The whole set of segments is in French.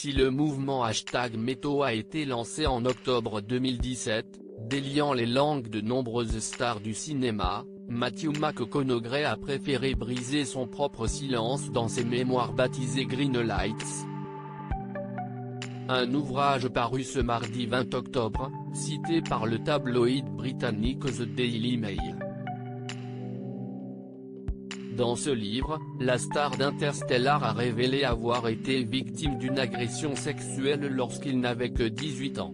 Si le mouvement #MeToo a été lancé en octobre 2017, déliant les langues de nombreuses stars du cinéma, Matthew McConaughey a préféré briser son propre silence dans ses mémoires baptisés Green Lights. Un ouvrage paru ce mardi 20 octobre, cité par le tabloïd britannique The Daily Mail. Dans ce livre, la star d'Interstellar a révélé avoir été victime d'une agression sexuelle lorsqu'il n'avait que 18 ans.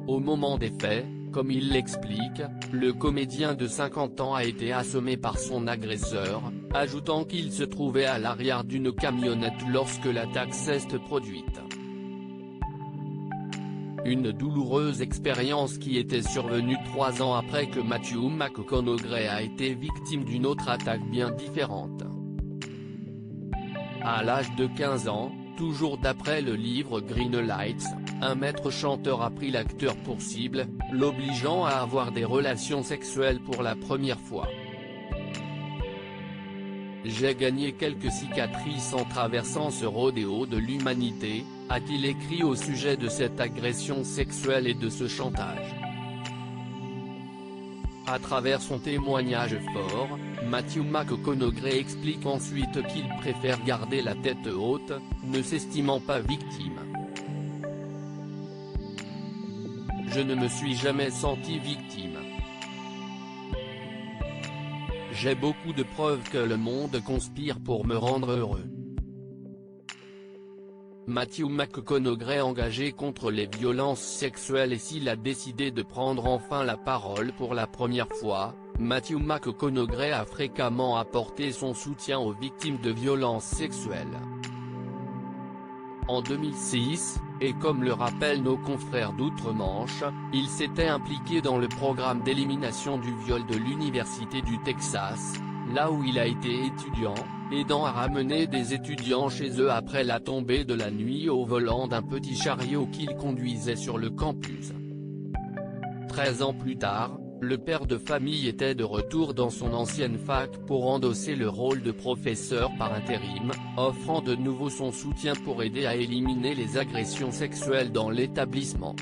Au moment des faits, comme il l'explique, le comédien de 50 ans a été assommé par son agresseur, ajoutant qu'il se trouvait à l'arrière d'une camionnette lorsque l'attaque s'est produite. Une douloureuse expérience qui était survenue 3 ans après que Matthew McConaughey a été victime d'une autre attaque bien différente. À l'âge de 15 ans, toujours d'après le livre Green Lights, un maître chanteur a pris l'acteur pour cible, l'obligeant à avoir des relations sexuelles pour la première fois. J'ai gagné quelques cicatrices en traversant ce rodéo de l'humanité, a-t-il écrit au sujet de cette agression sexuelle et de ce chantage. À travers son témoignage fort, Matthew McConaughey explique ensuite qu'il préfère garder la tête haute, ne s'estimant pas victime. Je ne me suis jamais senti victime. J'ai beaucoup de preuves que le monde conspire pour me rendre heureux. Matthew McConaughey engagé contre les violences sexuelles. Et s'il a décidé de prendre enfin la parole pour la première fois, Matthew McConaughey a fréquemment apporté son soutien aux victimes de violences sexuelles. En 2006, et comme le rappellent nos confrères d'outre-Manche, il s'était impliqué dans le programme d'élimination du viol de l'Université du Texas, là où il a été étudiant, aidant à ramener des étudiants chez eux après la tombée de la nuit au volant d'un petit chariot qu'il conduisait sur le campus. 13 ans plus tard, le père de famille était de retour dans son ancienne fac pour endosser le rôle de professeur par intérim, offrant de nouveau son soutien pour aider à éliminer les agressions sexuelles dans l'établissement.